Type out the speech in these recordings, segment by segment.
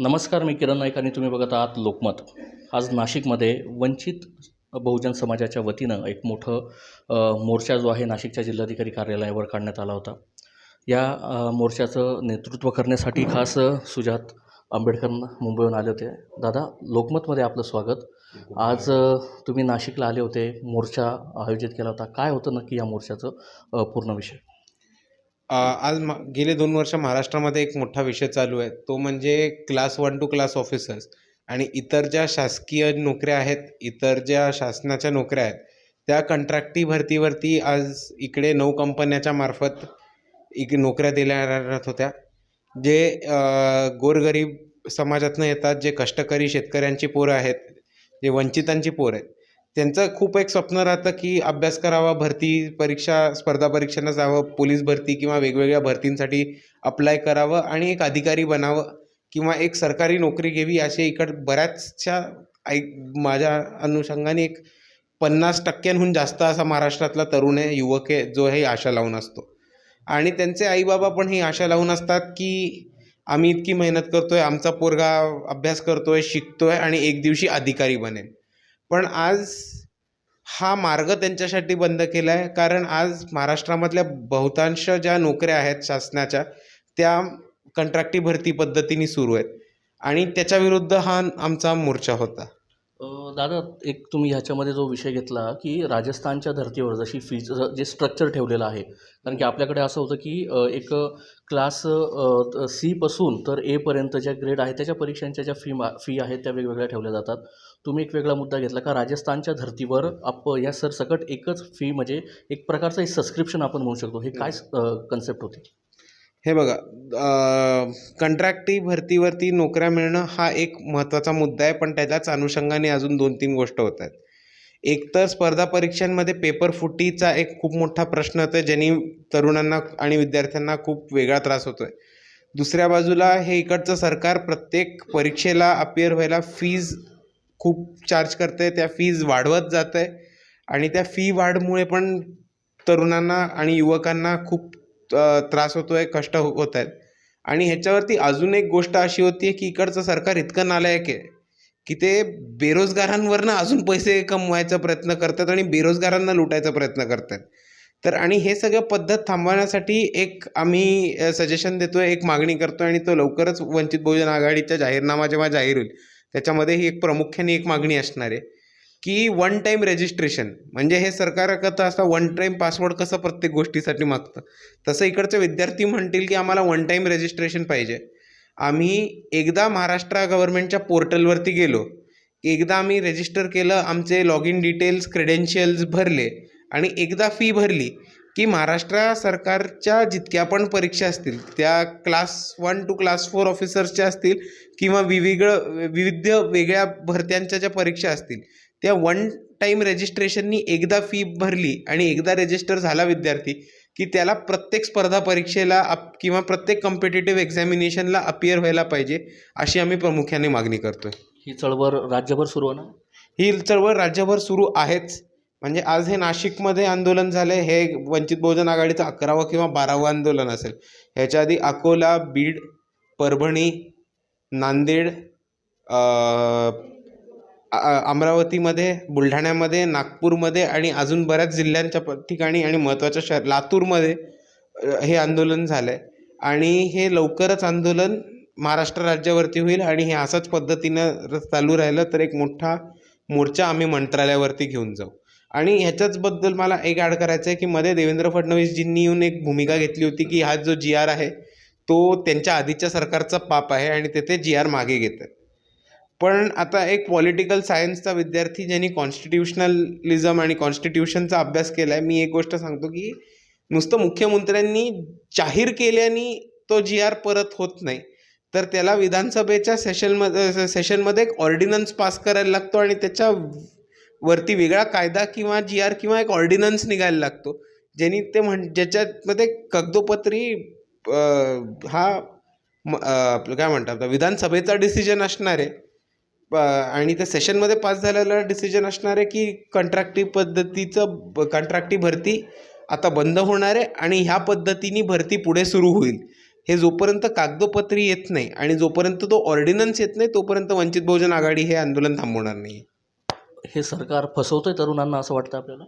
नमस्कार, मी किरण नाईक आणि तुम्ही बघत आहात लोकमत. आज नाशिकमध्ये वंचित बहुजन समाजाच्या वतीनं एक मोठं मोर्चा जो आहे नाशिकच्या जिल्हाधिकारी कार्यालयावर काढण्यात आला होता. या मोर्चाचं नेतृत्व करण्यासाठी खास सुजात आंबेडकर मुंबईहून आले होते. दादा, लोकमतमध्ये आपलं स्वागत. आज तुम्ही नाशिकला आले होते, मोर्चा आयोजित केला होता. काय होतं नक्की या मोर्चाचं पूर्ण विषय? आज गेले 2 वर्ष महाराष्ट्रामध्ये एक मोठा विषय चालू आहे, तो म्हणजे क्लास 1 टू क्लास ऑफिसर्स आणि इतर ज्या शासकीय नोकऱ्या आहेत, इतर ज्या शासनाच्या नोकऱ्या आहेत, त्या कंत्राटी भरतीवरती आज इकडे 9 कंपन्याच्या मार्फत नोकऱ्या दिल्या जात होत्या. जे गोरगरीब समाजातनं येतात, जे कष्टकरी शेतकऱ्यांची पोरं आहेत, जे वंचितांची पोरं आहेत, त्यांचं खूप एक स्वप्न राहतं की अभ्यास करावा, भरती परीक्षा स्पर्धा परीक्षांना जावं, पोलीस भरती किंवा वेगवेगळ्या भरतींसाठी अप्लाय करावं आणि एक अधिकारी बनावं किंवा एक सरकारी नोकरी घ्यावी. असे बऱ्याचशा माझ्या अनुषंगाने एक 50% जास्त असा महाराष्ट्रातला तरुण आहे, युवक आहे, जो हे आशा लावून असतो. आणि त्यांचे आईबाबा पण ही आशा लावून असतात की आम्ही इतकी मेहनत करतोय, आमचा पोरगा अभ्यास करतोय, शिकतोय आणि एक दिवशी अधिकारी बनेल. पण आज हा मार्ग त्यांच्यासाठी बंद केला आहे, कारण आज महाराष्ट्रामधल्या बहुतांश ज्या नोकऱ्या आहेत शासनाच्या, त्या कंत्राटी भरती पद्धतीने सुरू आहेत आणि त्याच्याविरुद्ध हा आमचा मोर्चा होता. दादा, एक तुम्ही ह्याच्यामध्ये जो विषय घेतला की राजस्थानच्या धर्तीवर जशी फीचं जे स्ट्रक्चर ठेवलेलं आहे, कारण की आपल्याकडे असं होतं की एक क्लास सीपासून तर एपर्यंत ज्या ग्रेड आहे त्याच्या परीक्षांच्या ज्या फी आहेत त्या वेगवेगळ्या ठेवल्या जातात. तुम्ही एक वेगळा मुद्दा घेतला का राजस्थानच्या धर्तीवर या सरसकट एकच फी, म्हणजे एक प्रकारचं सबस्क्रिप्शन आपण म्हणू शकतो. हे काय कन्सेप्ट होती? हे बघा, कंत्राटी भरतीवरती नोकऱ्या मिळणं हा एक महत्त्वाचा मुद्दा आहे, पण त्याच्याच अनुषंगाने अजून 2-3 गोष्ट होत आहेत. एक तर स्पर्धा परीक्षांमध्ये पेपर फुटीचा एक खूप मोठा प्रश्न होतो, ज्यांनी तरुणांना आणि विद्यार्थ्यांना खूप वेगळा त्रास होतो आहे. दुसऱ्या बाजूला हे इकडचं सरकार प्रत्येक परीक्षेला अपिअर व्हायला फीज खूप चार्ज करतं आहे, त्या फीज वाढवत जातं आहे आणि त्या फी वाढमुळे पण तरुणांना आणि युवकांना खूप त्रास होतो आहे, कष्ट होत आहेत. आणि ह्याच्यावरती अजून एक गोष्ट अशी होती की इकडचं सरकार इतकं नालायक आहे की ते बेरोजगारांवरनं अजून पैसे कमवायचा प्रयत्न करतात आणि बेरोजगारांना लुटायचा प्रयत्न करतात. तर आणि हे सगळं पद्धत थांबवण्यासाठी एक आम्ही सजेशन देतोय, एक मागणी करतोय आणि तो लवकरच वंचित बहुजन आघाडीचा जाहीरनामा जेव्हा जाहीर होईल त्याच्यामध्ये ही एक प्रामुख्याने एक मागणी असणार आहे की 1 टाईम रजिस्ट्रेशन. म्हणजे हे सरकार करतं असं 1 टाईम पासवर्ड कसं प्रत्येक गोष्टीसाठी मागतं, तसं इकडचे विद्यार्थी म्हणतील की आम्हाला 1 टाईम रजिस्ट्रेशन पाहिजे. आम्ही एकदा महाराष्ट्र गव्हर्नमेंटच्या पोर्टलवरती गेलो, एकदा आम्ही रजिस्टर केलं, आमचे लॉग इन डिटेल्स, क्रेडेन्शियल्स भरले आणि एकदा फी भरली की महाराष्ट्र सरकारच्या जितक्या पण परीक्षा असतील, त्या क्लास 1 टू क्लास 4 ऑफिसर्सच्या असतील किंवा विविध वेगळ्या भरत्यांच्या ज्या परीक्षा असतील, त्या 1 टाईम रजिस्ट्रेशननी एकदा फी भरली आणि एकदा रजिस्टर झाला विद्यार्थी की त्याला प्रत्येक स्पर्धा परीक्षेला किंवा प्रत्येक कॉम्पिटिटिव्ह एक्झामिनेशनला अपिअर व्हायला पाहिजे, अशी आम्ही प्रामुख्याने मागणी करतोय. ही चळवळ राज्यभर सुरू होणार? ही चळवळ राज्यभर सुरू आहेच. म्हणजे आज हे नाशिकमध्ये आंदोलन झालं आहे, हे वंचित बहुजन आघाडीचं 11वं किंवा 12वं आंदोलन असेल. ह्याच्या आधी अकोला, बीड, परभणी, नांदेड, अमरावतीमध्ये, बुलढाण्यामध्ये, नागपूरमध्ये आणि अजून बऱ्याच जिल्ह्यांच्या ठिकाणी आणि महत्त्वाच्या शहर लातूरमध्ये हे आंदोलन झालं आहे. आणि हे लवकरच आंदोलन महाराष्ट्र राज्यावरती होईल आणि हे असंच पद्धतीनं चालू राहिलं तर एक मोठा मोर्चा आम्ही मंत्रालयावरती घेऊन जाऊ. आणि ह्याच्याचबद्दल मला एक ॲड करायचं आहे की मध्ये देवेंद्र फडणवीसजींनी येऊन एक भूमिका घेतली होती की हा जो GR आहे तो त्यांच्या आधीच्या सरकारचा पाप आहे आणि ते GR मागे घेत आहेत. पण आता एक पॉलिटिकल सायन्सचा विद्यार्थी ज्यांनी कॉन्स्टिट्युशनलिझम आणि कॉन्स्टिट्यूशनचा अभ्यास केला आहे, मी एक गोष्ट सांगतो की नुसतं मुख्यमंत्र्यांनी जाहीर केल्याने तो GR परत होत नाही, तर त्याला विधानसभेच्या सेशनमध्ये एक ऑर्डिनन्स पास करायला लागतो आणि त्याच्यावरती वेगळा कायदा किंवा GR किंवा एक ऑर्डिनन्स निघायला लागतो, ज्यांनी ज्याच्यामध्ये कागदोपत्री हा आपलं काय म्हणतात विधानसभेचा डिसिजन असणार आहे आणि त्या सेशनमध्ये पास झालेला डिसिजन असणार आहे की कंत्राटी भरती आता बंद होणार आहे आणि ह्या पद्धतीने भरती पुढे सुरू होईल. हे जोपर्यंत कागदोपत्री येत नाही आणि जोपर्यंत तो ऑर्डिनन्स येत नाही तोपर्यंत वंचित बहुजन आघाडी हे आंदोलन थांबवणार नाही. हे सरकार फसवतंय तरुणांना असं वाटतं आपल्याला?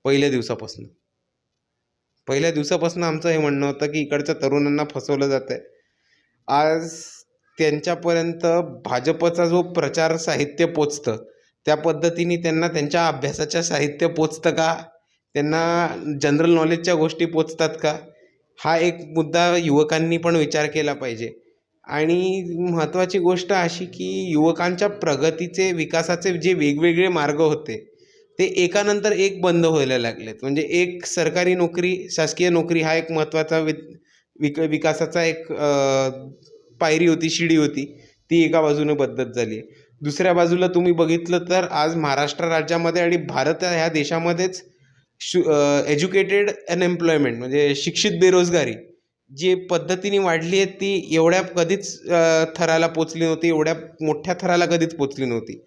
पहिल्या दिवसापासून आमचं हे म्हणणं होतं की इकडच्या तरुणांना फसवलं जातं आहे. आज त्यांच्यापर्यंत भाजपचा जो प्रचार साहित्य पोचतं त्या पद्धतीने त्यांना त्यांच्या अभ्यासाच्या साहित्य पोचतं का, त्यांना जनरल नॉलेजच्या गोष्टी पोचतात का, हा एक मुद्दा युवकांनी पण विचार केला पाहिजे. आणि महत्त्वाची गोष्ट अशी की युवकांच्या प्रगतीचे विकासाचे जे वेगवेगळे मार्ग होते ते एकानंतर एक बंद व्हायला लागलेत. म्हणजे एक सरकारी नोकरी, शासकीय नोकरी हा एक महत्त्वाचा विकासाचा एक पायरी होती, शिडी होती, ती एका बाजूने बद्धत झाली आहे. दुसऱ्या बाजूला तुम्ही बघितलं तर आज महाराष्ट्र राज्यामध्ये आणि भारत ह्या देशामध्येच एज्युकेटेड अनएम्प्लॉयमेंट म्हणजे शिक्षित बेरोजगारी जी पद्धतीने वाढली आहे ती एवढ्या कधीच थराला पोचली नव्हती, एवढ्या मोठ्या थराला कधीच पोचली नव्हती.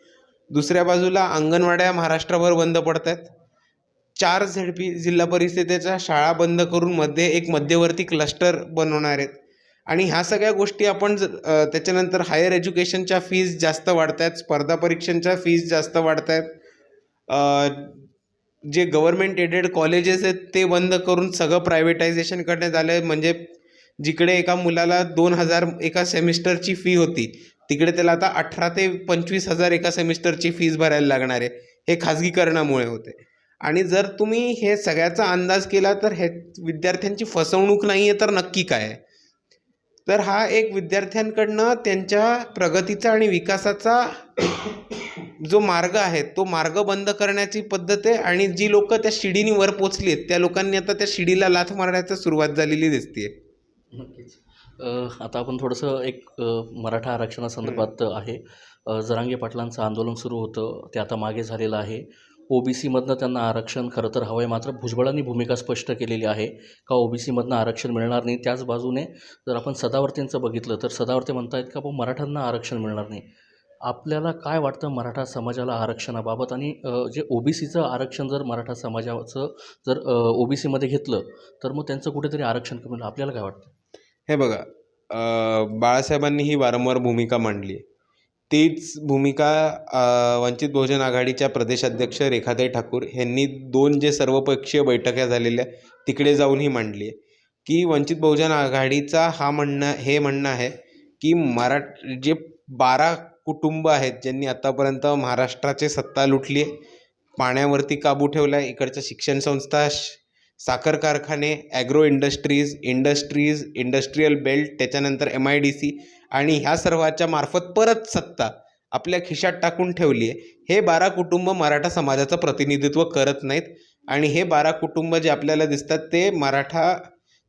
दुसऱ्या बाजूला अंगणवाड्या महाराष्ट्रभर बंद पडत आहेत. 4 झेडपी जिल्हा परिषदेच्या शाळा बंद करून मध्ये एक मध्यवर्ती क्लस्टर बनवणार आहेत. आणि ह्या सगळ्या गोष्टी आपण त्याच्यानंतर हायर एज्युकेशनच्या फीज जास्त वाढत आहेत, स्पर्धा परीक्षांच्या फीज जास्त वाढत आहेत, जे गव्हर्मेंट एडेड कॉलेजेस आहेत ते बंद करून सगळं प्रायव्हेटायझेशन करण्यात आलं आहे. म्हणजे जिकडे एका मुलाला 2,000 एका सेमिस्टरची फी होती तिकडे त्याला आता 18,000 ते 25,000 एका सेमिस्टरची फीज भरायला लागणार आहे. हे खाजगीकरणामुळे होते. आणि जर तुम्ही हे सगळ्याचा अंदाज केला तर हे विद्यार्थ्यांची फसवणूक नाही आहे तर नक्की काय आहे? तर हा एक विद्यार्थ्यांकडनं त्यांच्या प्रगतीचा आणि विकासाचा जो मार्ग आहे तो मार्ग बंद करण्याची पद्धत आहे. आणि जी लोक त्या शिडीने वर पोचली आहेत त्या लोकांनी आता त्या शिडीला लाथ मारण्याची सुरुवात झालेली दिसते. नक्कीच. आता आपण थोडंसं एक मराठा आरक्षणासंदर्भात आहे. जरांगे पाटलांचं आंदोलन सुरू होतं, ते आता मागे झालेलं आहे. OBC-मधनं त्यांना आरक्षण खरं तर हवं आहे, मात्र भुजबळांनी भूमिका स्पष्ट केलेली आहे का OBC-मधनं आरक्षण मिळणार नाही. त्याच बाजूने जर आपण सदावर्तेंचं बघितलं तर सदावर्ते म्हणतायत का मराठ्यांना आरक्षण मिळणार नाही. आपल्याला काय वाटतं मराठा समाजाला आरक्षणाबाबत? आणि जे OBC-चं आरक्षण जर मराठा समाजाचं जर OBC-मध्ये घेतलं तर मग त्यांचं कुठेतरी आरक्षण कमी होईल, आपल्याला काय वाटतं? हे बघा, बाळासाहेबांनी ही वारंवार भूमिका मांडली आहे. तीच भूमिका वंचित बहुजन आघाडीच्या प्रदेशाध्यक्ष रेखाताई ठाकूर यांनी 2 जे सर्वपक्षीय बैठका झालेल्या तिकडे जाऊन ही मांडली आहे की वंचित बहुजन आघाडीचा हे म्हणणं आहे की जे 12 कुटुंब आहेत ज्यांनी आतापर्यंत महाराष्ट्राची सत्ता लुटली आहे, पाण्यावरती काबू ठेवला आहे, इकडच्या शिक्षण संस्था, साखर कारखाने, ॲग्रो इंडस्ट्रीज, इंडस्ट्रीयल बेल्ट, त्याच्यानंतर MIDC आणि ह्या सर्वाच्या मार्फत परत सत्ता आपल्या खिशात टाकून ठेवली आहे. हे 12 कुटुंब मराठा समाजाचं प्रतिनिधित्व करत नाहीत. आणि हे 12 कुटुंब जे आपल्याला दिसतात ते मराठा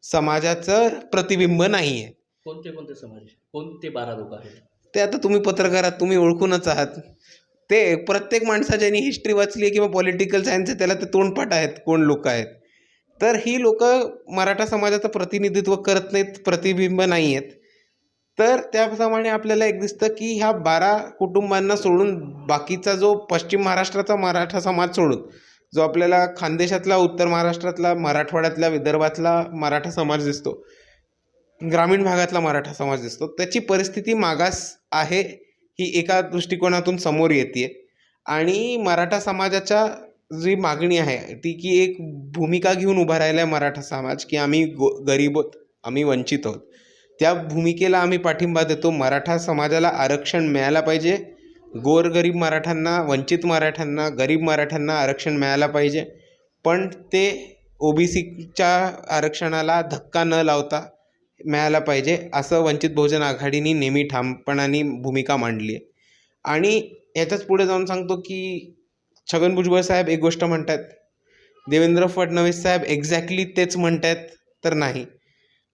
समाजाचं प्रतिबिंब नाही आहे. कोणते समाज, कोणते 12 लोक आहेत ते आता तुम्ही पत्रकारात तुम्ही ओळखूनच आहात. ते प्रत्येक माणसा ज्यांनी हिस्ट्री वाचली आहे किंवा पॉलिटिकल सायन्स आहे त्याला ते तोंडपाठ आहेत कोण लोक आहेत. तर ही लोक मराठा समाजाचं प्रतिनिधित्व करत नाहीत, प्रतिबिंब नाही आहेत. तर त्याप्रमाणे आपल्याला एक दिसतं की ह्या 12 कुटुंबांना सोडून बाकीचा जो पश्चिम महाराष्ट्राचा मराठा समाज सोडून जो आपल्याला खानदेशातला, उत्तर महाराष्ट्रातला, मराठवाड्यातला, विदर्भातला मराठा समाज दिसतो, ग्रामीण भागातला मराठा समाज दिसतो, त्याची परिस्थिती मागास आहे ही एका दृष्टिकोनातून समोर येते. आणि मराठा समाजाच्या जी मागणी आहे ती की एक भूमिका घेऊन उभा राहिला आहे मराठा समाज की आम्ही गरीब आहोत, आम्ही वंचित आहोत. त्या भूमिकेला आम्ही पाठिंबा देतो. मराठा समाजाला आरक्षण मिळायला पाहिजे. गोरगरीब मराठ्यांना, वंचित मराठ्यांना, गरीब मराठ्यांना आरक्षण मिळायला पाहिजे. पण ते OBCच्या आरक्षणाला धक्का न लावता मिळायला पाहिजे असं वंचित बहुजन आघाडीने नेहमी ठामपणाने भूमिका मांडली आहे. आणि याच्याच पुढे जाऊन सांगतो की छगन भुजबळ साहेब एक गोष्ट म्हणतात, देवेंद्र फडणवीस साहेब एक्झॅक्टली तेच म्हणतात तर नाही.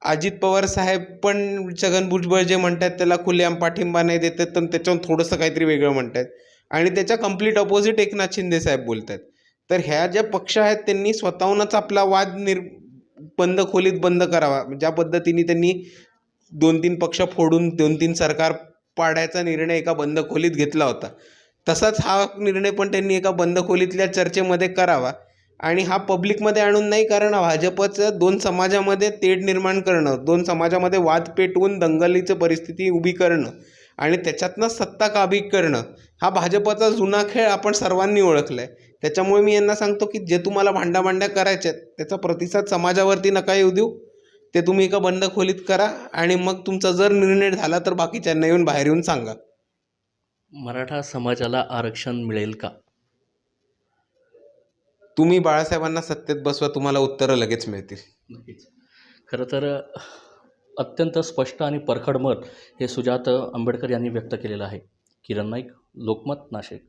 अजित पवार साहेब पण छगन भुजबळ जे म्हणतात त्याला खुलेआम पाठिंबा नाही देतात, तर त्याच्यावर थोडंसं काहीतरी वेगळं म्हणतात. आणि त्याच्या कम्प्लीट अपोजिट एकनाथ शिंदे साहेब बोलतात. तर ह्या ज्या पक्ष आहेत त्यांनी स्वतःहूनच आपला वाद बंद खोलीत बंद करावा. ज्या पद्धतीने त्यांनी 2-3 पक्ष फोडून 2-3 सरकार पाडायचा निर्णय एका बंद खोलीत घेतला होता, तसाच हा निर्णय पण त्यांनी एका बंद खोलीतल्या चर्चेमध्ये करावा. आणि हा पब्लिकमध्ये आणून नाही, कारण भाजपचं दोन समाजामध्ये तेढ निर्माण करणं, दोन समाजामध्ये वाद पेटवून दंगलीची परिस्थिती उभी करणं आणि त्याच्यातनं सत्ता काबीज करणं हा भाजपचा जुना खेळ आपण सर्वांनी ओळखला आहे. त्याच्यामुळे मी यांना सांगतो की जे तुम्हाला भांडाभांड्या करायच्या आहेत त्याचा प्रतिसाद समाजावरती नका येऊ देऊ. ते तुम्ही एका बंद खोलीत करा आणि मग तुमचा जर निर्णय झाला तर बाकीच्यांना येऊन बाहेर येऊन सांगा. मराठा समाजाला आरक्षण मिळेल का? तुम्ही बाळासाहेबांना सत्तेत बसवा, तुम्हाला उत्तरं लगेच मिळतील. नक्कीच. खरं तर अत्यंत स्पष्ट आणि परखड मत हे सुजात आंबेडकर यांनी व्यक्त केलेलं आहे. किरण नाईक, लोकमत, नाशिक.